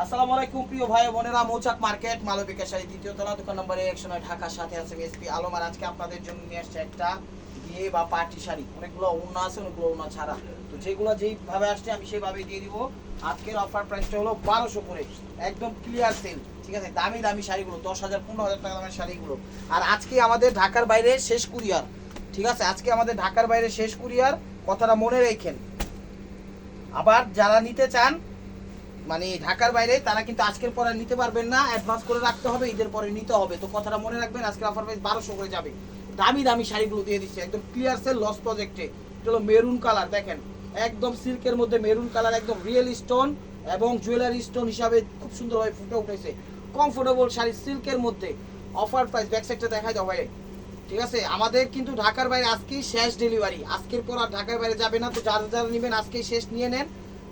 আসসালামু আলাইকুম প্রিয় ভাই বোনেরা, মৌচাক মার্কেট মালবিকা শাড়ি দ্বিতীয় তলা, দোকান নম্বর 109, ঢাকার সাথে আছে এসপি আলম। আর আজকে আপনাদের জন্য নিয়ে আসছে একটা বিয়ে বা পার্টি শাড়ি। অনেকগুলো ওড়না আছে, অনেকগুলো ওড়না ছাড়া, তো যেগুলো যেইভাবে আসছে আমি সেইভাবেই দিয়ে দিব। আজকের অফার প্রাইসটা হলো 1200 করে, একদম ক্লিয়ার সেল। ঠিক আছে, দামি দামি শাড়িগুলো 10,000 15,000 টাকা দামের শাড়িগুলো। আর আজকে আমাদের ঢাকার বাইরে শেষ কুরিয়ার। ঠিক আছে, আজকে আমাদের ঢাকার বাইরে শেষ কুরিয়ার, কথাটা মনে রেখেন। আবার যারা নিতে চান মানে ঢাকার বাইরে, তারা কিন্তু আজকের পরে নিতে পারবেন না, অ্যাডভান্স করে রাখতে হবে, ঈদের পরে নিতে হবে। তো কথাটা মনে রাখবেন, আজকে অফার প্রাইস 1200 করে যাবে। দামি দামি শাড়িগুলো দিয়ে দিচ্ছে একদম ক্লিয়ার সেল লস প্রজেক্টে। এটা হলো মেরুন কালার, দেখেন একদম সিল্কের মধ্যে মেরুন কালার, একদম রিয়েল স্টোন এবং জুয়েলারি স্টোন হিসাবে খুব সুন্দরভাবে ফুটে উঠেছে। কমফোর্টেবল শাড়ি সিল্কের মধ্যে, অফার প্রাইস। ব্যাক সাইডটা দেখাই দাও ভাই। ঠিক আছে, আমাদের কিন্তু ঢাকার বাইরে আজকেই শেষ ডেলিভারি, আজকের পর আর ঢাকার বাইরে যাবে না। তো যারা যারা নেবেন আজকেই শেষ নিয়ে নেন,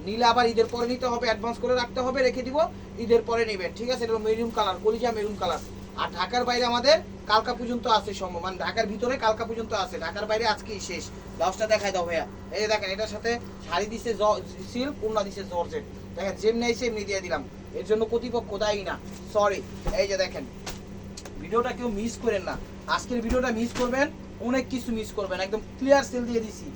নিলে আবার ঈদের পরে নিতে হবে, অ্যাডভান্স করে রাখতে হবে, রেখে দিব, ঈদের পরে নেবেন। ঠিক আছে, এটা মেরুন কালার, কলিজা মেরুন কালার। আর ঢাকার বাইরে আমাদের কালকা পর্যন্ত আছে সম্ভব, মানে ঢাকার ভিতরে কালকা পর্যন্ত আছে, ঢাকার বাইরে আজকেই শেষ। ব্লাউজটা দেখাই দাও ভাইয়া। এই যে দেখেন, এটার সাথে শাড়ি দিছে সিল্ক, ওড়না দিছে জর্জেট। দেখেন যেমনি আইছে এমনি দিয়ে দিলাম, এর জন্য কর্তৃপক্ষ দায়ী না, সরি। এই যে দেখেন, ভিডিওটা কেউ মিস করেন না, আজকের ভিডিওটা মিস করবেন, অনেক কিছু মিস করবেন। একদম ক্লিয়ার সেল দিয়ে দিছি,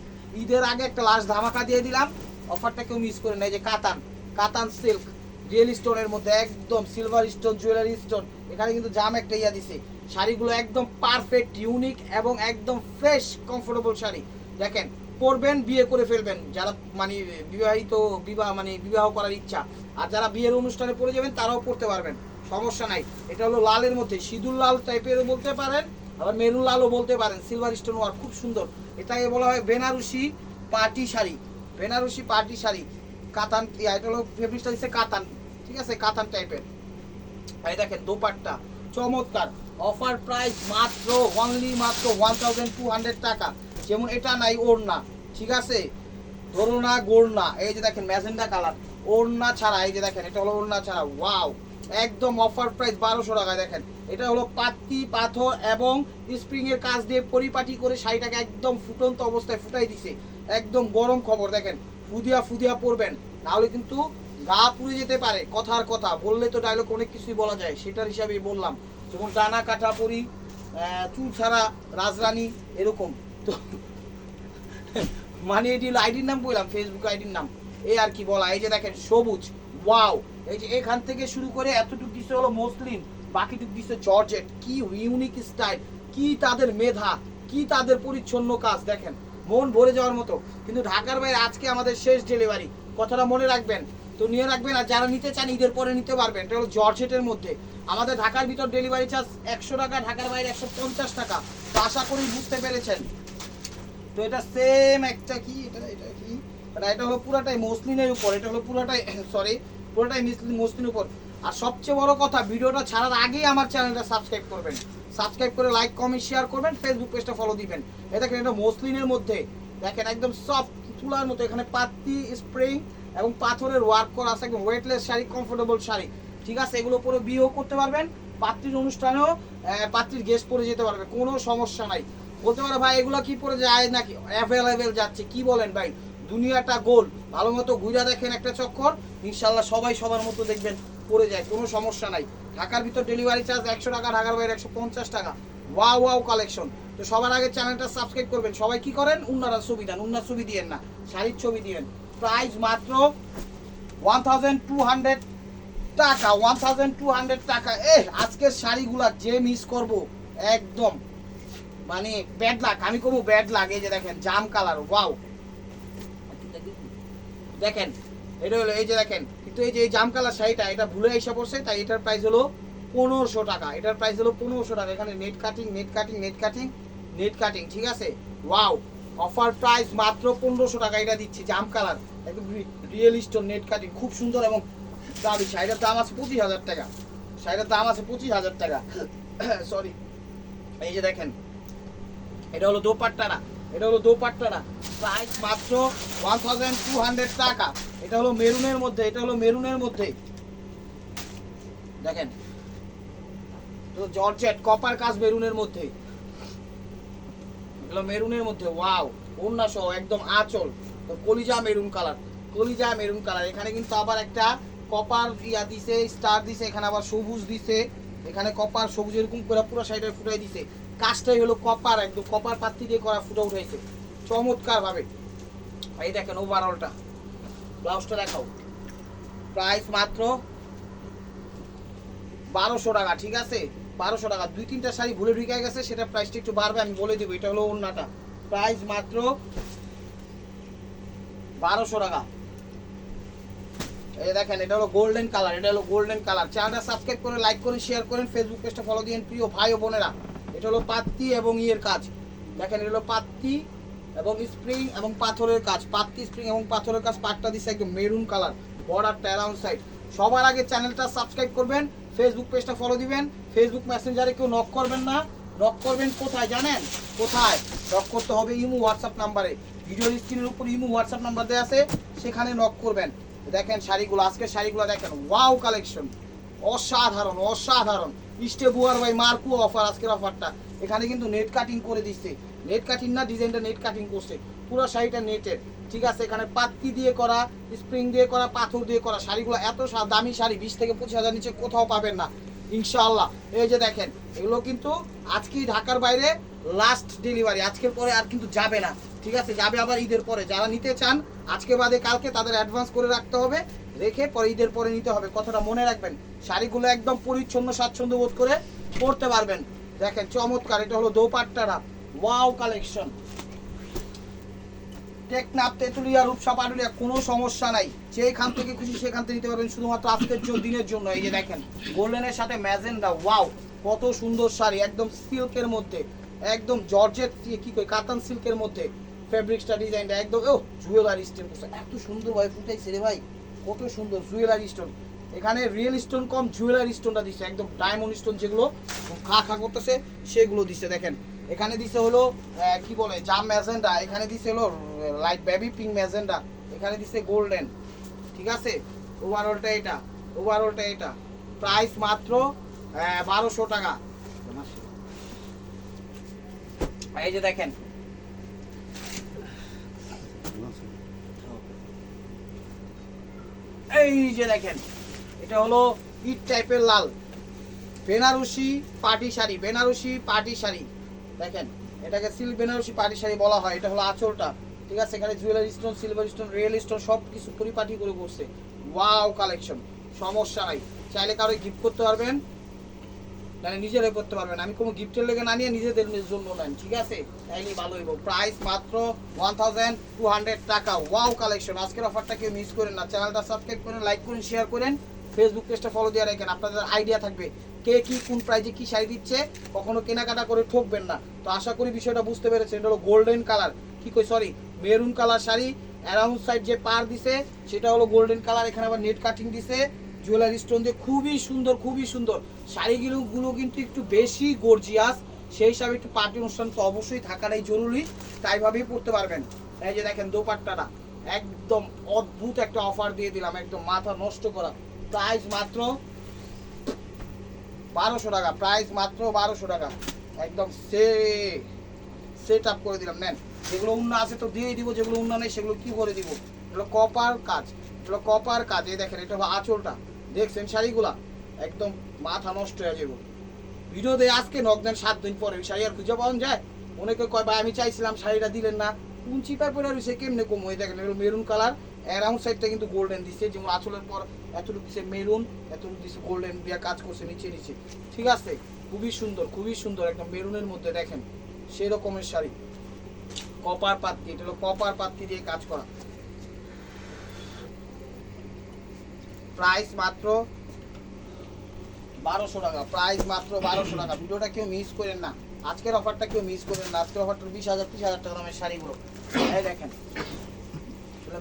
ঈদের আগে একটা লাস্ট ধামাকা দিয়ে দিলাম, অফারটা কেউ মিস করেন না। এই যে কাতান, কাতান সিল্ক রিয়েল স্টোনের মধ্যে, একদম সিলভার স্টোন জুয়েলারি স্টোন, এখানে কিন্তু জাম একটা ইয়া দিছে। শাড়িগুলো একদম পারফেক্ট, ইউনিক এবং একদম ফ্রেশ কমফোর্টেবল শাড়ি। দেখেন, পরবেন, বিয়ে করে ফেলবেন, যারা মানে বিবাহ করার ইচ্ছা, আর যারা বিয়ের অনুষ্ঠানে পরে যাবেন তারাও পড়তে পারবেন, সমস্যা নাই। এটা হলো লালের মধ্যে, সিঁদুর লাল টাইপের বলতে পারেন, আবার মেরুন লালও বলতে পারেন, সিলভার স্টোন ওয়ার্ক, খুব সুন্দর। এটাকে বলা হয় বেনারসি পার্টি শাড়ি, বেনারসি পার্টি শাড়ি। কাতান, এটা হলো ফেব্রিকটা দিচ্ছে কাতান। ঠিক আছে, কাতান টাইপের। এই দেখেন দোপাট্টা চমৎকার, অফার প্রাইস মাত্র অনলি মাত্র 1200 টাকা। যেমন এটা নাই ওড়না, ঠিক আছে, ধরো না গোড়না। এই যে দেখেন ম্যাজেন্ডা কালার, ওড়না ছাড়া। এই যে দেখেন, এটা হলো ওড়না ছাড়া, ওয়াও, একদম অফার প্রাইস 1200 টাকায়। দেখেন, এটা হলো পাত্তি পাথর এবং স্প্রিং এর কাজ দিয়ে পরিপাটি করে শাড়িটাকে একদম ফুটন্ত অবস্থায় ফুটাই দিছে, একদম গরম খবর। দেখেন, ফুদিয়া ফুদিয়া পরবেন, নাহলে কিন্তু গা পুড়ে যেতে পারে। কথার কথা বললে তো ডায়লগ অনেক কিছুই বলা যায়, সেটার হিসাবেই বললাম। যেমন ডানা কাটা পরি, চুল ছাড়া রাজরানী, এরকম। তো মানে এটি আইডির নাম বললাম, ফেসবুক আইডির নাম, এই আর কি বলা। এই যে দেখেন সবুজ, ওয়াও, এই যে এখান থেকে শুরু করে এতটুকু দিচ্ছে হলো মসলিন, বাকিটুকু দিচ্ছে জর্জেট। কি ইউনিক স্টাইল, কি তাদের মেধা, কি তাদের পরিচ্ছন্ন কাজ, দেখেন মন ভরে যাওয়ার মতো। কিন্তু ঢাকার বাইরে আজকে আমাদের শেষ ডেলিভারি, কথাটা মনে রাখবেন। তো নিয়ে রাখবেন, আর যারা নিতে চান ঈদের পরে নিতে পারবেন। এটা হলো জর্জেটের মধ্যে, আমাদের ঢাকার ভিতর ডেলিভারি চার্জ 100 টাকা, ঢাকার বাইরে 150 টাকা। তো আশা করি বুঝতে পেরেছেন। তো এটা সেম একটা কি, এটা কি, এটা হলো পুরাটাই মসলিনের উপর, এটা হলো পুরাটাই সরি, পুরোটাই মসলিনের উপর। আর সবচেয়ে বড় কথা, ভিডিওটা ছাড়ার আগেই আমার চ্যানেলটা সাবস্ক্রাইব করবেন, সাবস্ক্রাইব করে লাইক কমেন্ট শেয়ার করবেন, ফেসবুক পেজটা ফলো দিবেন। এই দেখেন, এটা মসলিনের মধ্যে, দেখেন একদম সফট তুলার মতো, এখানে পাত্তি স্প্রিং এবং পাথরের ওয়ার্ক করা আছে, একদম ওয়েটলেস শাড়ি, কমফোর্টেবল শাড়ি। ঠিক আছে, এগুলো পরে বিয়েও করতে পারবেন, পাত্রীর অনুষ্ঠানেও পাত্রীর গেস্ট পরে যেতে পারবে, কোনো সমস্যা নাই। বলতে পারো ভাই এগুলো কি পরে যায় নাকি, অ্যাভেলেবেল যাচ্ছে, কি বলেন ভাই? দুনিয়াটা গোল, ভালো মতো ঘুরে দেখেন একটা চক্কর, ইনশাল্লাহ সবাই সবার মতো দেখবেন পরে যায়, কোনো সমস্যা নাই। ঢাকার ভিতর ডেলিভারি চার্জ 100 টাকা, ঢাকার বাইরে 150 টাকা। Wow wow collection. তো সবার আগে চ্যানেলটা সাবস্ক্রাইব করবেন। সবাই কি করেন, উন্নারা ছবি দেন, উন্নার ছবি দিয়েন না, শাড়ির ছবি দিয়েন। প্রাইস মাত্র 1200 টাকা, 1200 টাকা। আজকের শাড়িগুলা যে মিস করব, একদম মানে ব্যাড লাক, আমি করবো ব্যাড লাক। এই যে দেখেন জাম কালার, ওয়াও, দেখেন এটা হলো, এই যে দেখেন, কিন্তু এই যে এই জাম কালার শাড়িটা, এটা ভুলে এসে পড়ছে, তাই এটার প্রাইস হলো 1500 টাকা। এটার প্রাইস হলো 1500 টাকা। এখানে net cutting, net cutting, net cutting, net cutting. ঠিক আছে, ওয়াও, অফার প্রাইস মাত্র 1500 টাকা। এটা দিচ্ছি জাম কালার, একদম রিয়েল স্টোন নেট কাটিং, খুব সুন্দর এবং দামি। শাড়িটার দাম আছে 25,000 টাকা, শাড়িটার দাম আছে 25,000 টাকা, সরি। এই যে দেখেন, এটা হলো দোপাট্টারা, এটা হলো দোপাট্টারা, প্রাইস মাত্র 1200 টাকা। এটা হলো মেরুনের মধ্যে, এটা হলো মেরুনের মধ্যে, দেখেন তো জর্জেট কপার কাজ মেরুনের মধ্যে, এগুলো মেরুনের মধ্যে, ওয়াও, ওড়না সহ একদম আঁচল। তো কলিজা মেরুন কালার, কলিজা মেরুন কালার। এখানে কিন্তু আবার একটা কপার ইয়া দিছে, স্টার দিছে, এখানে আবার সবুজ দিছে, এখানে কপার সবুজ এরকম করে পুরো সাইডে ফুটাই দিছে। কাজটাই হলো কপার, একদম কপার পাত্তি দিয়ে করা, ফুটা উঠাইছে চমৎকার ভাবে। এই দেখেন ওভারঅলটা, ব্লাউজটা দেখাও। প্রাইস মাত্র 1200 টাকা, ঠিক আছে 1200 টাকা। 2-3টা শাড়ি ভুলে ঢুকে গেছে, সেটা প্রাইসটা একটু বাড়বে, আমি বলে দিব। এটা হলো ওড়নাটা, প্রাইস মাত্র 1200 টাকা। এই দেখেন এটা হলো গোল্ডেন কালার, এটা হলো গোল্ডেন কালার। চ্যানেলটা সাবস্ক্রাইব করে লাইক করেন, শেয়ার করেন, ফেসবুক পেজটা ফলো দিন প্রিয় ভাই ও বোনেরা। এটা হলো পাত্তি এবং ইয়ের কাজ, দেখেন এটা হলো পাত্তি এবং স্প্রিং এবং পাথরের কাজ, পাত্তি স্প্রিং এবং পাথরের কাজ। পাটটা দিচ্ছে একদম মেরুন কালার, বর্ডারটা অ্যারাউন্ড সাইড। সবার আগে চ্যানেলটা সাবস্ক্রাইব করবেন, ফেসবুক পেজটা ফলো দিবেন। ফেসবুক মেসেঞ্জারে কেউ নক করবেন না, নক করবেন কোথায় জানেন? কোথায় নক করতে হবে? ইমো হোয়াটসঅ্যাপ নাম্বারে, ভিডিওর স্ক্রিনের উপর ইমো হোয়াটসঅ্যাপ নাম্বার দেওয়া আছে, সেখানে নক করবেন। দেখেন শাড়িগুলো, আজকের শাড়িগুলো দেখেন, ওয়াও কালেকশন, অসাধারণ অসাধারণ। ইস্টে বুয়ার ভাই মার্কু অফার, আজকের অফারটা। এখানে কিন্তু নেট কাটিং করে দিচ্ছে, নেট কাটিং না, ডিজাইনটা নেট কাটিং করছে, পুরো শাড়িটা নেটের, ঠিক আছে। এখানে পাত্তি দিয়ে করা, স্প্রিং দিয়ে করা, পাথর দিয়ে করা। শাড়িগুলো এত দামি শাড়ি 20 থেকে 25,000 নিচে কোথাও পাবেন না ইনশাআল্লাহ। এই যে দেখেন, এগুলো কিন্তু আজকেই ঢাকার বাইরে লাস্ট ডেলিভারি, আজকের পরে আর কিন্তু যাবে না, ঠিক আছে। যাবে আবার ঈদের পরে। যারা নিতে চান আজকে বাদে কালকে, তাদের অ্যাডভান্স করে রাখতে হবে, রেখে পরে ঈদের পরে নিতে হবে, কথাটা মনে রাখবেন। শাড়িগুলো একদম পরিচ্ছন্ন স্বাচ্ছন্দ্য বোধ করে পরতে পারবেন। দেখেন চমৎকার, এটা হলো দোপাট্টাটা, ওয়াও কালেকশন। টেকনাফ, তেতুলিয়া, রূপসা, পাটুলিয়া, কোনো সমস্যা নাই, যেখান থেকে খুশি সেখান থেকে নিতে পারবেন, শুধুমাত্র আজকের দিনের জন্য। এই যে দেখেন গোল্ডেনের সাথে ম্যাজেন্ডা, ওয়াও কত সুন্দর শাড়ি, একদম সিল্কের মধ্যে, একদম জর্জেট কি কই কাতান সিল্কের মধ্যে ফেব্রিক্সটা, ডিজাইনটা একদম ও জুয়েলারি স্টোন করছে, এত সুন্দর ভাই ফুটাইছে রে ভাই, কত সুন্দর জুয়েলারি স্টোন। এখানে রিয়েল স্টোন কম, জুয়েলারি স্টোনটা দিচ্ছে, একদম ডায়মন্ড স্টোন যেগুলো খা খা করতেছে সেগুলো দিচ্ছে। দেখেন এখানে দিছে হলো কি বলে জাম ম্যাজেন্ডা, এখানে দিছে হলো লাইট বেবি পিঙ্ক ম্যাজেন্ডা, এখানে দিছে গোল্ডেন, ঠিক আছে। ওভারঅলটা এটা, ওভারঅলটা এটা। প্রাইস মাত্র 1200 টাকা। এই যে দেখেন, এই যে দেখেন, এটা হলো ইট টাইপের লাল বেনারসি পার্টি শাড়ি, বেনারসি পার্টি শাড়ি। দেখেন এটাকে সিল্ক বেনারসি পার্টি শাড়ি বলা হয়। এটা হলো আঁচলটা, ঠিক আছে। এখানে jewellery stone, silver stone, real stone সব কিছু পরিপাটি করে করছে, ওয়াও কালেকশন। সমস্যা নাই, চাইলে কারো গিফট করতে পারবেন, মানে নিজেরাই করতে পারবেন। আমি কোনো গিফটের লেগে না নিয়ে নিজেদের জন্য নেন, ঠিক আছে, তাইলে ভালো হইব। প্রাইস মাত্র 1200 টাকা, ওয়াও কালেকশন। আজকের অফারটা কেউ মিস করেন না। চ্যানেলটা সাবস্ক্রাইব করেন, লাইক করেন, শেয়ার করেন, ফেসবুক পেজটা ফলো দিয়ে রাখেন, আপনাদের আইডিয়া থাকবে কে কি কোন প্রাইজে কি শাড়ি দিচ্ছে, কখনো কেনাকাটা করে ঠকবেন না। তো আশা করি বিষয়টা বুঝতে পেরেছেন। এটা হলো গোল্ডেন কালার, কি কই sorry maroon colour sari, around side যে পার দিছে সেটা হলো গোল্ডেন কালার, এখানে আবার নেট কাটিং দিছে জুয়েলারি স্টোন দিয়ে, খুবই সুন্দর খুবই সুন্দর। শাড়িগুলো কিন্তু একটু বেশি গর্জিয়াস, সেই হিসাবে একটু পার্টি অনুষ্ঠান তো অবশ্যই থাকাটাই জরুরি, তাই ভাবেই পড়তে পারবেন। এই যে দেখেন দোপাট্টাটা একদম অদ্ভুত একটা অফার দিয়ে দিলাম, একদম মাথা নষ্ট করা। প্রাইস মাত্র 1200 টাকা, প্রাইস মাত্র 1200 টাকা, একদম সেট আপ করে দিলাম। নেন, যেগুলো উন্না আছে তো দিয়েই দিব, যেগুলো উন্না নেই সেগুলো কি করে দিব। এগুলো কপার কাজ, এগুলো কপার কাজ। এই দেখেন এটা হলো আঁচলটা, দেখছেন শাড়িগুলা একদম মাথা নষ্ট হয়ে যাবো। ভিডিও দিয়ে আজকে নক দেন, 7 দিন পরে ওই শাড়ি আর খুঁজে পাওয়া যায়। অনেকে কয় ভাই আমি চাইছিলাম শাড়িটা দিলেন না, কোন চিপায় পরে রয়েছে কেমনে কম হয়ে। দেখেন এগুলো মেরুন কালার, অ্যারাউন্ড সাইডটা কিন্তু গোল্ডেন দিচ্ছে, যেমন আঁচলের পর এতটুকু দিচ্ছে মেরুন, এতটুকু দিচ্ছে গোল্ডেন দিয়ে কাজ করছে নিচে নিচে, ঠিক আছে। খুবই সুন্দর খুবই সুন্দর, একদম মেরুনের মধ্যে দেখেন সেই রকমের শাড়ি, কপার পাত্তি, এটা হলো কপার পাত্তি দিয়ে কাজ করা। প্রাইস মাত্র 1200 টাকা, প্রাইস মাত্র 1200 টাকা। ভিডিওটা কেউ মিস করেন না, আজকের অফারটা কেউ মিস করেন না। আজকের অফারটা 20,000-30,000 টাকা দামের শাড়িগুলো। এই দেখেন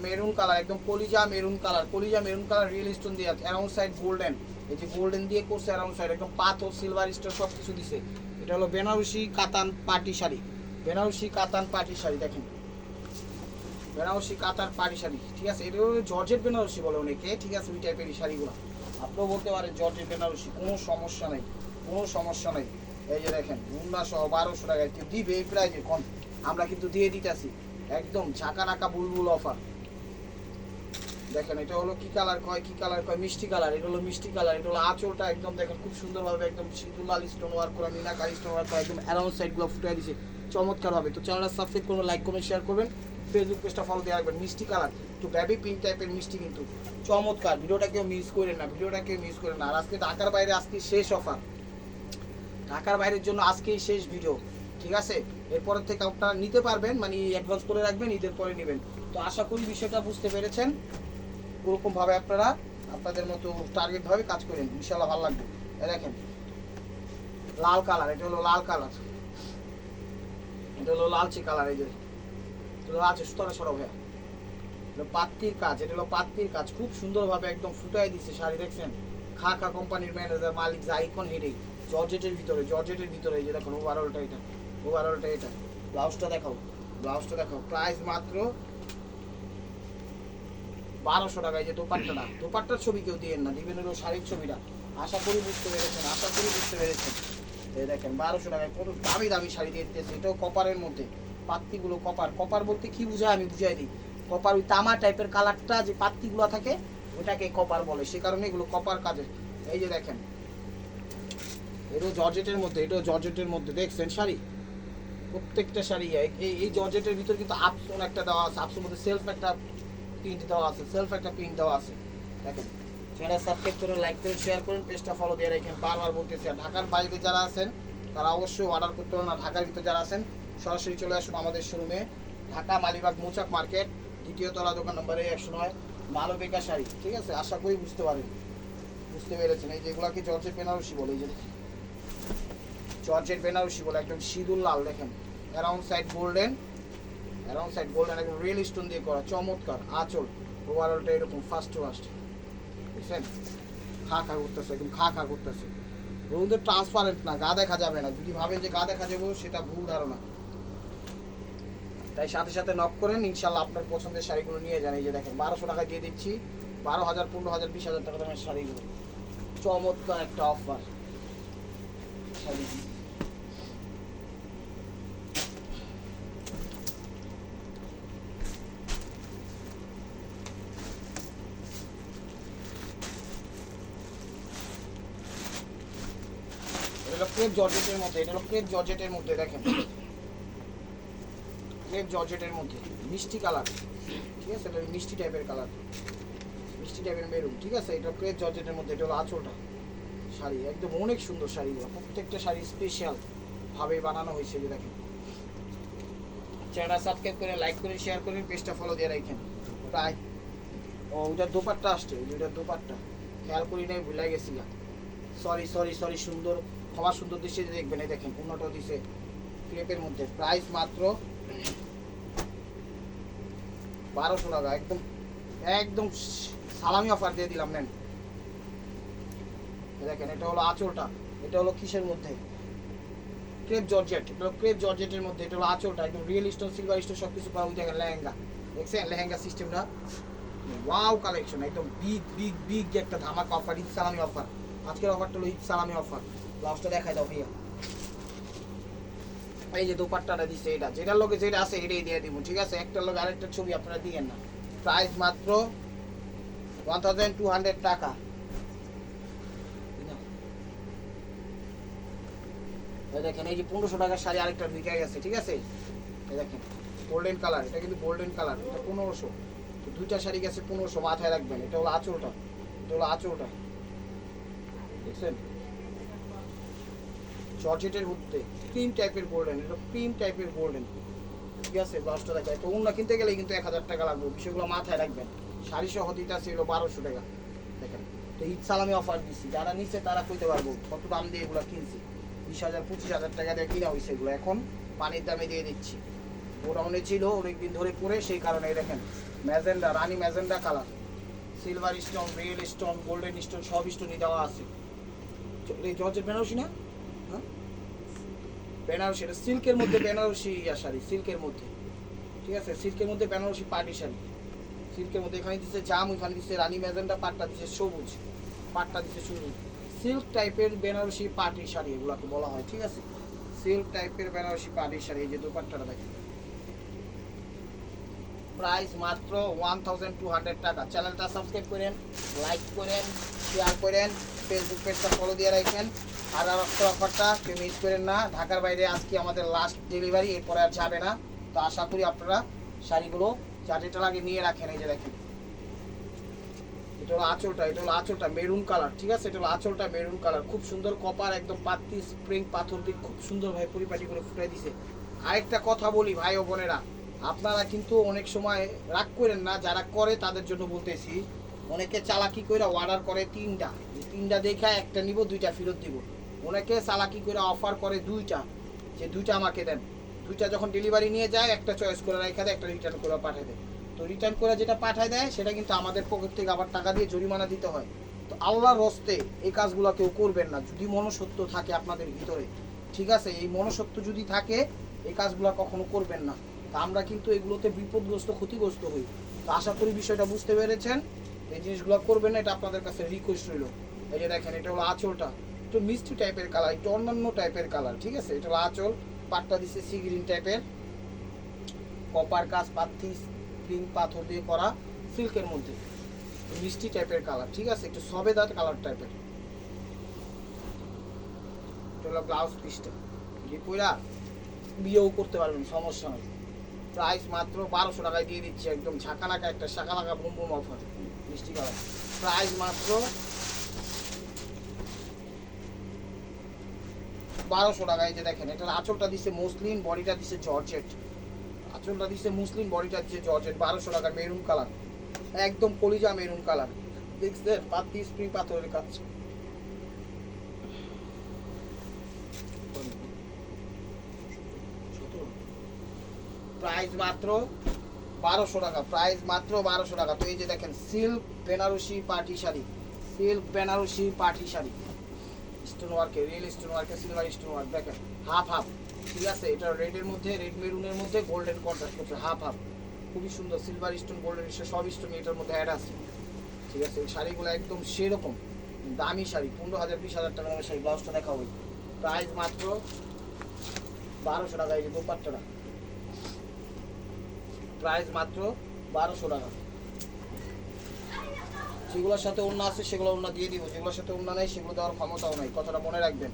মেরুন কালার, একদম কলিজা মেরুন কালার, কলিজা মেরুন কালার, রিয়েল স্টোন দিয়ে আছে, অ্যারাউন্ড সাইড গোল্ডেন, এই যে গোল্ডেন দিয়ে করছে অ্যারাউন্ড সাইড, একদম পাথর সিলভার স্টোন সব কিছু দিছে। এটা হলো বেনারসি কাতান পার্টি শাড়ি, বেনারসি কাতান পার্টি শাড়ি। দেখেন বেনারসি কাতার পার্টি শাড়ি, ঠিক আছে। এটা হলো জর্জেট বেনারসি বলে অনেকে, ঠিক আছে। ওই টাইপের শাড়িগুলো আপনিও বলতে পারেন জর্জেট বেনারসি, কোনো সমস্যা নেই, কোনো সমস্যা নেই। এই যে দেখেন উন্না সহ 1200 টাকায় কেউ দিবে এই প্রাইজে? কোন আমরা কিন্তু দিয়ে দিতেছি, একদম ঝাঁকা নাকা বুলবুল অফার। দেখেন এটা হলো কি কালার কয় মিষ্টি কালার, এটা হলো মিষ্টি কালার। এটা হলো আঁচলটা একদম দেখেন খুব সুন্দরভাবে একদম সিঁদুর লাল স্টোন ওয়ার্ক করা, মিনাকারি স্টোন ওয়ার্ক করা, একদম অ্যারাউন্ড সাইডগুলো ফুটিয়ে দিয়েছে চমৎকার হবে। তো চ্যানেলটা সাবস্ক্রাইব করুন, লাইক করবেন, শেয়ার করবেন, ফেসবুক পেজটা ফলো দিয়ে রাখবেন। মিষ্টি কালার একটু বেবি পিঙ্ক টাইপের মিষ্টি, কিন্তু চমৎকার। ভিডিওটা কেউ মিস করেন না, ভিডিওটা কেউ মিস করেন না। আর আজকে ঢাকার বাইরে আজকে শেষ অফার, ঢাকার বাইরের জন্য আজকেই শেষ ভিডিও, ঠিক আছে? এরপরের থেকে আপনারা নিতে পারবেন, মানে অ্যাডভান্স করে রাখবেন, ঈদের পরে নেবেন। তো আশা করি বিষয়টা বুঝতে পেরেছেন। ওরকমভাবে আপনারা আপনাদের মতো টার্গেটভাবে কাজ করেন, ইনশাল্লাহ ভালো লাগবে। দেখেন লাল কালার, এটা হলো লাল কালার, এটা হলো লালচে কালার। এই যে লালচে সুতরা সরব হয়ে পাত্তির কাজ, এটা হলো পাত্তির কাজ, খুব সুন্দরভাবে একদম ফুটাই দিচ্ছে শাড়ি। দেখছেন খা কোম্পানির ম্যানেজার মালিক জাইকন হেডে জর্জেটের ভিতরে এই যে দেখুন ওভারঅলটা, এটা ব্লাউজটা দেখাও, প্রাইস মাত্র 1200 টাকা। এই যে দোপাট্টার ছবি কেউ দিয়েন না, দিবেন হলো শাড়ির ছবিটা। আশা করি বুঝতে পেরেছেন। এই দেখেন 1200 টাকায় কত দামি শাড়ি দিয়ে দিতেছে। এটাও কপারের মধ্যে, পাত্তিগুলো কপার বলতে কি বুঝায় আমি বুঝাই দিই। কপার ওই তামা টাইপের কালারটা যে পাত্তিগুলো থাকে ওটাকে কপার বলে, সে কারণে এগুলো কপার কাজের। এই যে দেখেন এটাও জর্জেটের মধ্যে দেখছেন শাড়ি, প্রত্যেকটা শাড়ি এই জর্জেটের ভিতর কিন্তু আপসন একটা দেওয়া আছে, আপসনের মধ্যে সেলফ একটা প্রিন্ট দেওয়া আছে, দেখেন। চ্যানেল সাবস্ক্রাইব করুন, লাইক করুন, শেয়ার করুন, পেজটা ফলো দিয়ে রাখেন। বারবার বলতেছি, আর ঢাকার বাইরে যারা আছেন তারা অবশ্যই অর্ডার করতে পারেন। আর ঢাকার ভিতরে যারা আছেন সরাসরি চলে আসুন আমাদের শোরুমে, ঢাকা মালিবাগ মৌচাক মার্কেট, 2য় তলা, দোকান নম্বরে 109, মালবিকা শাড়ি, ঠিক আছে? আশা করি বুঝতে পেরেছেন। এই যেগুলাকে জর্জেট বেনারসি বলে, এই যে জর্জেট বেনারসি বলে, একদম সিঁদুর লাল। দেখেন অ্যারাউন্ড সাইড গোল্ডেন, একদম রিয়েল স্টোন দিয়ে করা, চমৎকার। আঁচল ওভারঅলটা এরকম ফার্স্ট বুঝছেন, খা করতেছে, একদম খা করতেছে। রোদ ট্রান্সপারেন্ট না, গা দেখা যাবে না। যদি ভাবেন যে গা দেখা যাবো, সেটা ভুল ধারণা। তাই সাথে নক করেন, ইনশাল্লাহ আপনার পছন্দের শাড়িগুলো নিয়ে যান। এই যে দেখেন 1200 টাকা দিয়ে দিচ্ছি, 12,000, 15,000, 20,000 টাকা দামের শাড়িগুলো, চমৎকার একটা অফার শাড়ি। ক্রেপ জর্জেটের মধ্যে, দেখেন ক্রেপ জর্জেটের মধ্যে মিষ্টি কালার, ঠিক আছে? এটা মিষ্টি টাইপের মেরুন, ঠিক আছে? এটা ক্রেপ জর্জেটের মধ্যে, এটা হলো আঁচলটা। শাড়ি একদম অনেক সুন্দর শাড়িগুলো, প্রত্যেকটা শাড়ি স্পেশাল ভাবে বানানো হয়েছে। যে দেখেন চ্যানেলটা সাবস্ক্রাইব করে, লাইক করে, শেয়ার করেন, পেজটা ফলো দিয়ে রাখেন। প্রায় ওইটার দোপাট্টা আসছে, ওইটার দোপাট্টা খেয়াল করি নাই, ভুলে গেছি। সরি, সুন্দর ক্ষমা সুন্দর দৃশ্যে দেখবেন। এই দেখেন পূর্ণটা দিছে ক্রেপের মধ্যে, প্রাইস মাত্র 1200 টাকা। একদম সালামি অফার দিয়ে দিলাম, নেন। দেখেন এটা হলো আঁচলটা, এটা হলো কিসের মধ্যে, ক্রেপ জর্জেটের মধ্যে। এটা হলো আঁচলটা, একদম রিয়েল স্টোন, সিলভার স্টোন সবকিছু পাওয়া। দেখেন লেহেঙ্গা, দেখছেন লেহেঙ্গা সিস্টেমটা, ওয়াও কালেকশন, একদম বিগ একটা ধামাকা অফার, ঈদ সালামি অফার। আজকের অফারটা হলো ঈদ সালামি অফার। ব্লাউজটা দেখাই দাও ভাইয়া। এই যে দোপাট্টাটা দিচ্ছে, এটা যেটার লোকে যেটা আছে এটাই দিয়ে দিব, ঠিক আছে? একটার লোক আরেকটা ছবি আপনারা দিয়েন না। প্রাইস মাত্র 1200 টাকা। দেখেন এই যে 1500 টাকার শাড়ি আরেকটা ঢুকে গেছে, ঠিক আছে? এই দেখেন গোল্ডেন কালার, এটা কিন্তু গোল্ডেন কালার, এটা 1500। তো দুইটা শাড়ি গেছে 1500, মাথায় রাখবেন। এটা হলো আঁচলটা, দেখছেন জর্জেটের মধ্যে ক্রিম টাইপের গোল্ডেন, ঠিক আছে? ব্লাউজটা দেখায়। তো ওগুলো কিনতে গেলে কিন্তু 1000 টাকা লাগবে, বিষয়গুলো মাথায় রাখবেন। শাড়ি সহ দিতে ছিল 1200 টাকা। দেখেন তো ঈদ সালামি অফার দিচ্ছি, যারা নিচ্ছে তারা কইতে পারবো কত দাম দিয়ে এগুলো কিনছি। 20,000, 25,000 টাকা দিয়ে কিনা হয়েছে এগুলো, এখন পানির দামে দিয়ে দিচ্ছি। গোডাউনে ছিল অনেকদিন ধরে পরে, সেই কারণে দেখেন ম্যাজেন্ডা, রানী magenta colour, silver stone, real stone, golden stone, সব স্টোনই দেওয়া আছে। জর্জেট বেনারসি না, হ্যাঁ বেনারসি, এটা সিল্কের মধ্যে বেনারসি শাড়ি, সিল্কের মধ্যে, ঠিক আছে? সিল্কের মধ্যে বেনারসি পার্টি শাড়ি, সিল্কের মধ্যে। এখানে দিচ্ছে জাম, ওইখানে দিচ্ছে রানী ম্যাজেন্ডা, পাটটা দিচ্ছে সবুজ, সিল্ক টাইপের বেনারসি পার্টি শাড়ি এগুলোকে বলা হয়, ঠিক আছে? সিল্ক টাইপের বেনারসি পার্টি শাড়ি। এই যে দোপাট্টাটা দেখেন, প্রাইস মাত্র 1200 টাকা। চ্যানেলটা সাবস্ক্রাইব করেন, লাইক করেন, শেয়ার করেন, ফেসবুক পেজটা ফলো দিয়ে রাখেন। আর একটা অফারটা কেউ মিস করেন না, ঢাকার বাইরে আজকে আমাদের লাস্ট ডেলিভারি, এরপরে আর যাবে না। তো আশা করি আপনারা শাড়িগুলো যার যেটা লাগে নিয়ে রাখেন। এই যে দেখেন, এটা হলো আঁচলটা, এটা হলো আঁচলটা মেরুন কালার, ঠিক আছে? এটা হলো আঁচলটা মেরুন কালার, খুব সুন্দর কপার একদম পাত্তি স্প্রিং পাথর দিয়ে খুব সুন্দরভাবে পরিপাটি করে ফুটাই দিছে। আরেকটা কথা বলি ভাই ও বোনেরা, আপনারা কিন্তু অনেক সময় রাগ করেন না, যারা করে তাদের জন্য বলতেছি। অনেকে চালাকি করে অর্ডার করে তিনটা দেখা একটা নিব, দুইটা ফেরত দিব। অনেকে চালাকি করে অফার করে দুইটা, যে দুইটা আমাকে দেন। দুইটা যখন ডেলিভারি নিয়ে যায় একটা চয়েস করে রেখে দেয়, একটা রিটার্ন করে পাঠিয়ে দেয়। তো রিটার্ন করে যেটা পাঠায় দেয় সেটা কিন্তু আমাদের পকেট থেকে আবার টাকা দিয়ে জরিমানা দিতে হয়। তো আল্লাহর হস্তে এই কাজগুলো কেউ করবেন না, যদি মনসত্ব থাকে আপনাদের ভিতরে, ঠিক আছে? এই মনসত্ব যদি থাকে এই কাজগুলো কখনো করবেন না। তা আমরা কিন্তু এগুলোতে বিপদগ্রস্ত ক্ষতিগ্রস্ত হই। তো আশা করি বিষয়টা বুঝতে পেরেছেন। এই জিনিসগুলো করবেন না, এটা আপনাদের কাছে রিকোয়েস্ট রইল। এই যে দেখেন, এটা হলো আঁচলটা, একটু মিষ্টি টাইপের কালার, একটু অন্যান্য টাইপের কালার, ঠিক আছে? এটা হলো আঁচল, পাটটা দিচ্ছে সি গ্রিন টাইপের, কপার কাজ পাথি স্প্রিং পাথর দিয়ে করা, সিল্কের মধ্যে মিষ্টি টাইপের কালার, ঠিক আছে? একটু সবেদার কালার টাইপের। এটা হলো ব্লাউজ পিসটা, যে পয়লা বিয়েও করতে পারবেন, সমস্যা নেই। প্রাইস মাত্র 1200 টাকায় দিয়ে দিচ্ছি, একদম ঝাঁকানাকা একটা শাকালাকা বুম বুম অফার, মিষ্টি কালার। প্রাইস মাত্র 1200 টাকায়। যে দেখেন, এটার আঁচলটা দিচ্ছে মসলিন, বডিটা দিচ্ছে জর্জেট। আঁচলটা দিচ্ছে মুসলিম, বডিটা দিচ্ছে জর্জেট। 1200 টাকার মেরুন কালার, একদম কলিজা মেরুন কালার, দেখছেন? পাতি স্প্রিং পাথরের কাজ। প্রাইস মাত্র 1200 টাকা, প্রাইস মাত্র 1200 টাকা। তো এই যে দেখেন, silk Benarasi party sari, silk Benarasi party sari, stone ওয়ার্কে, রিয়েল স্টোন ওয়ার্কে, সিলভার স্টোন ওয়ার্ক, দেখেন হাফ হাফ, ঠিক আছে? এটা রেডের মধ্যে, রেড মেরুনের মধ্যে গোল্ডেন কন্ট্রাস্ট করছে, হাফ হাফ, খুবই সুন্দর। সিলভার স্টোন, গোল্ডেন স্টোন, সব স্টোন এটার মধ্যে অ্যাড আছে, ঠিক আছে? এই শাড়িগুলো একদম সেরকম দামি শাড়ি, 15,000 20,000 টাকা দামের শাড়ি। ব্লাউজটা দেখা হবে, প্রাইস মাত্র 1200 টাকা। এই যে দোপাট্টাটা, প্রাইস মাত্র 1200 টাকা। যেগুলোর সাথে ওড়না আছে সেগুলো ওড়না দিয়ে দিব, যেগুলোর সাথে ওড়না নেই সেগুলো দেওয়ার ক্ষমতাও নেই, কথাটা মনে রাখবেন।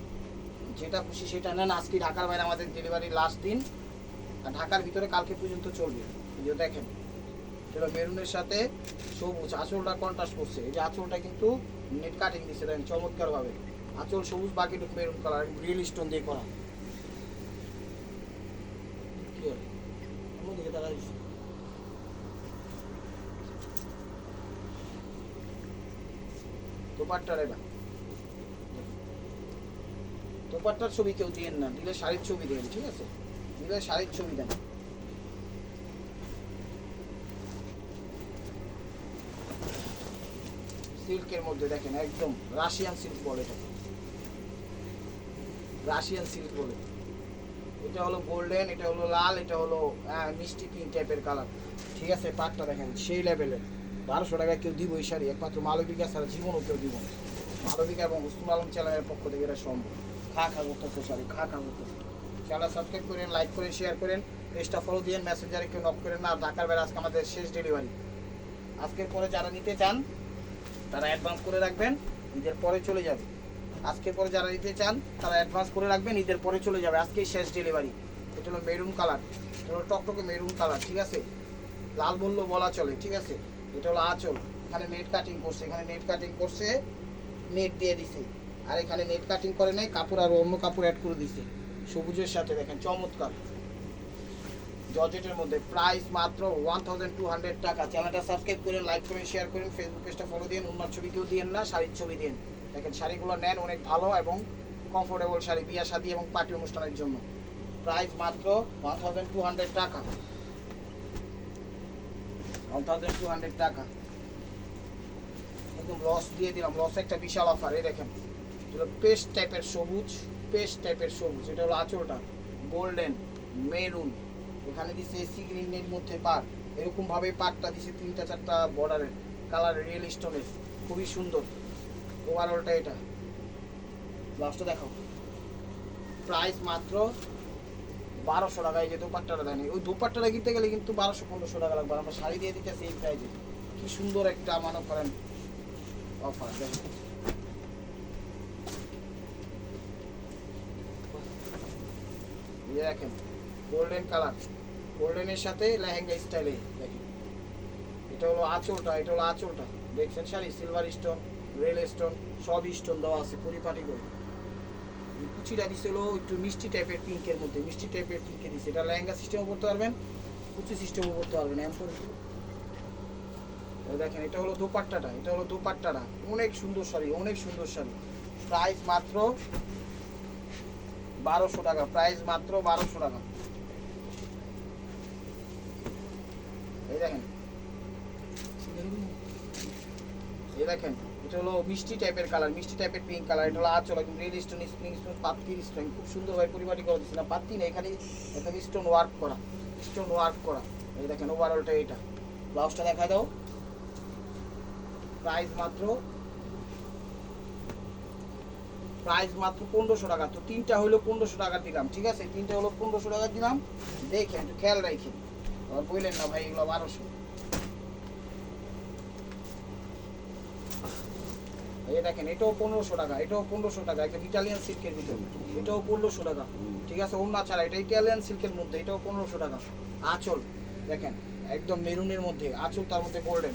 যেটা খুশি সেটা নেন। আজকে ঢাকার বাইরে আমাদের ডেলিভারি লাস্ট দিন, আর ঢাকার ভিতরে কালকে পর্যন্ত চলবে। যে দেখেন, সেটা মেরুনের সাথে সবুজ, আঁচলটা কন্ট্রাস্ট করছে। এই যে আঁচলটা কিন্তু নেট কাটিং দিচ্ছে, দেখেন চমৎকারভাবে। আঁচল সবুজ, বাকিটুকু মেরুন কালার, রিয়েল স্টোন দিয়ে করা। কি হয় অন্যদিকে দেখা যাচ্ছে, দোপাট্টার এটা, দোপাট্টার ছবি কেউ দিয়েন না, দিলে শাড়ির ছবি দেন, ঠিক আছে? দিলে শাড়ির ছবি দেন। সিল্কের মধ্যে দেখেন, একদম রাশিয়ান সিল্ক বলে, এটা রাশিয়ান সিল্ক বলে। এটা হলো গোল্ডেন, এটা হলো লাল, এটা হলো মিষ্টি পিঙ্ক টাইপের কালার, ঠিক আছে? পাটটা দেখেন সেই লেভেলের। 1200 টাকায় কেউ দিব এই শাড়ি? একমাত্র মালবিকা ছাড়া জীবনও কেউ দিব না। মালবিকা এবং হুসনুল আলম চ্যানেলের পক্ষ থেকে এটা সম্ভব। খা করতেছে শাড়ি, খা করতেছে। চ্যানেল সাবস্ক্রাইব করেন, লাইক করেন, শেয়ার করেন, পেজটা ফলো দিয়ে মেসেঞ্জারে কেউ নক করেন না। আর ঢাকার বাইরে আজকে আমাদের শেষ ডেলিভারি। আজকের পরে যারা নিতে চান তারা অ্যাডভান্স করে রাখবেন, ঈদের পরে চলে যাবে। আজকের পরে যারা নিতে চান তারা অ্যাডভান্স করে রাখবেন, ঈদের পরে চলে যাবে। আজকেই শেষ ডেলিভারি। এটা হলো মেরুন কালার, এটা হলো টকটকে মেরুন কালার, ঠিক আছে? লাল বললেও বলা চলে, ঠিক আছে? এটা হলো আঁচল, এখানে নেট কাটিং করছে, এখানে নেট কাটিং করছে, নেট দিয়ে দিছে। আর এখানে নেট কাটিং করে নাই, কাপড় আর অন্য কাপড় অ্যাড করে দিছে সবুজের সাথে, দেখেন চমৎকার জর্জেটের মধ্যে। প্রাইস মাত্র 1200 টাকা। চ্যানেলটা সাবস্ক্রাইব করেন, লাইক করেন, শেয়ার করেন, ফেসবুক পেজটা ফলো দিন। ওনার ছবি কেউ দিয়েন না, শাড়ির ছবি দিন। দেখেন শাড়িগুলো নেন, অনেক ভালো এবং কমফোর্টেবল শাড়ি, বিয়া শাদী এবং পার্টি অনুষ্ঠানের জন্য। প্রাইস মাত্র 1200 টাকা, 1200 টাকা। একদম লস দিয়ে দিলাম, লস একটা বিশাল অফার। এই দেখেন, এটা পেস্ট টাইপের সবুজ, পেস্ট টাইপের সবুজ। এটা হলো আঁচলটা গোল্ডেন মেরুন, এখানে দিচ্ছে সি গ্রিনের মধ্যে পাট, এরকম ভাবে পাটটা দিচ্ছে 3টা 4টা বর্ডারের কালার, রিয়েল স্টোনের, খুবই সুন্দর ওভারঅলটা। এটা ব্লাউজটা দেখাও, প্রাইস মাত্র 1200 টাকা। এই যে দোপাট্টাটা দেন, ওই দোপাট্টাটা কিনতে গেলে কিন্তু 1200-1500 টাকা লাগবে, আমরা শাড়ি দিয়ে দিতেছি এই প্রাইজে। কি সুন্দর একটা মনে করেন অফার দেখেন। দেখেন গোল্ডেন কালার, গোল্ডেনের সাথে লেহেঙ্গা স্টাইলে দেখেন। এটা হলো আঁচলটা, এটা হলো আঁচলটা দেখছেন, sari silver stone, rail stone, সব স্টোন দেওয়া আছে পরিপাটি করে। কুচিটা দিছে হলো একটু মিষ্টি টাইপের পিঙ্কের মধ্যে, মিষ্টি টাইপের পিঙ্কে দিছে। এটা লেহেঙ্গা সিস্টেমও করতে পারবেন, কুচি সিস্টেমও করতে পারবেন এমন। দেখেন এটা হলো দোপাট্টাটা, এটা হলো দোপাট্টাটা, অনেক সুন্দর শাড়ি, অনেক সুন্দর শাড়ি। প্রাইস মাত্র 1200 টাকা, প্রাইস মাত্র 1200 টাকা। এই দেখেন, এই দেখেন এটা হলো মিষ্টি টাইপের কালার, মিষ্টি টাইপের পিঙ্ক কালার। এটা হলো আঁচল একদম রিয়েল স্টোন, স্প্রিং স্টোন, পাত্তির স্টোন, খুব সুন্দরভাবে পরিপাটি করে দিচ্ছে না, পাত্তি না, এখানে একদম স্টোন ওয়ার্ক করা, স্টোন ওয়ার্ক করা। এই দেখেন ওভারঅলটা এটা। ব্লাউজটা দেখা দাও। প্রাইস মাত্র 1500 টাকা। তো তিনটা হলো 1500 টাকা দিলাম, ঠিক আছে, তিনটা হলো 1500 টাকা দিলাম। দেখেন একটু খেয়াল রাখেন, আর বললেন না ভাই এগুলো 1200। এই দেখেন এটাও 1500 টাকা, এটাও 1500 টাকা, একদম ইটালিয়ান সিল্কের ভিতরে, এটাও 1500 টাকা, ঠিক আছে, ওড়না ছাড়া, এটা ইটালিয়ান সিল্কের মধ্যে, এটাও 1500 টাকা। আঁচল দেখেন একদম মেরুনের মধ্যে আঁচল, তার মধ্যে গোল্ডেন,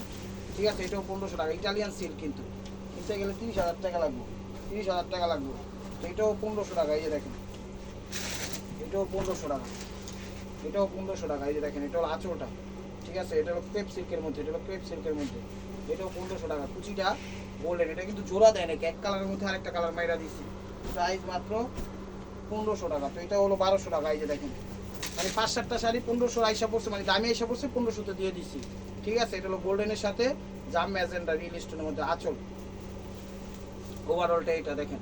ঠিক আছে, এটাও 1500 টাকা, ইটালিয়ান সিল্ক। কিন্তু কিনতে গেলে 30,000 টাকা লাগবে, 30,000 টাকা লাগবে। তো এটাও 1500 টাকা। এই যে দেখেন এটাও 1500 টাকা, এটাও 1500 টাকা। এই যে দেখেন এটা হলো আঁচলটা, ঠিক আছে, এটা হলো ক্রেপ সিল্কের মধ্যে, এটা হলো ক্রেপ সিল্কের মধ্যে, এটাও 1500 টাকা। কুচিটা গোল্ডেন, এটা কিন্তু জোড়া দেয় নাকি, এক কালারের মধ্যে আরেকটা কালার মাইরা দিচ্ছি। প্রাইস মাত্র 1500 টাকা। তো এটা হলো 1200 টাকা। এই যে দেখেন মানে 5-7টা শাড়ি 1500 আইসা পড়ছে, মানে দামি আইসা পড়ছে, 1500তে দিয়ে দিচ্ছি, ঠিক আছে। এটা হলো গোল্ডেনের সাথে জাম ম্যাজেন্ডা রিয়েল স্টোনের মধ্যে আঁচল। ওভারঅলটা এটা দেখেন,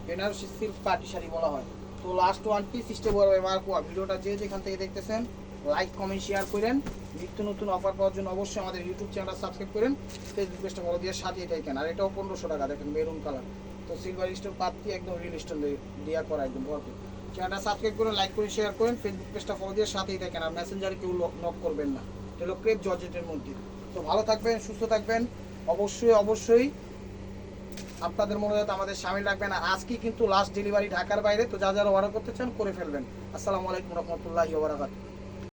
বেনারসি সিল্ক পার্টি শাড়ি বলা হয়। তো লাস্ট ওয়ান পিস সিস্টেম মার্কোয়া। ভিডিওটা যে যেখান থেকে দেখতেছেন লাইক কমেন্ট শেয়ার করেন। নিত্য নতুন অফার পাওয়ার জন্য অবশ্যই আমাদের ইউটিউব চ্যানেলটা সাবস্ক্রাইব করেন, ফেসবুক পেজটা ফলো দিয়ে সাথেই থাকেন। আর এটাও 1500 টাকা দেখেন, মেরুন কালার। তো সিলভার স্টোন পাত্তি একদম রিয়েল স্টোন দেওয়া করা একদম ভরপুর। চ্যানেলটা সাবস্ক্রাইব করেন, লাইক করে শেয়ার করেন, ফেসবুক পেজটা ফলো দিয়ে সাথেই থাকেন। আর মেসেঞ্জারে কেউ নক করবেন না, এটা হলো ক্রেপ জর্জেটের মধ্যে। তো ভালো থাকবেন, সুস্থ থাকবেন, অবশ্যই অবশ্যই আপনাদের মনোজাত আমাদের সামিল রাখবেন। আর আজকে কিন্তু লাস্ট ডেলিভারি ঢাকার বাইরে, তো যা যারা অর্ডার করতে চান করে ফেলবেন। আসসালামু আলাইকুম রহমতুল্লাহি ওয়া বারাকাতুহু।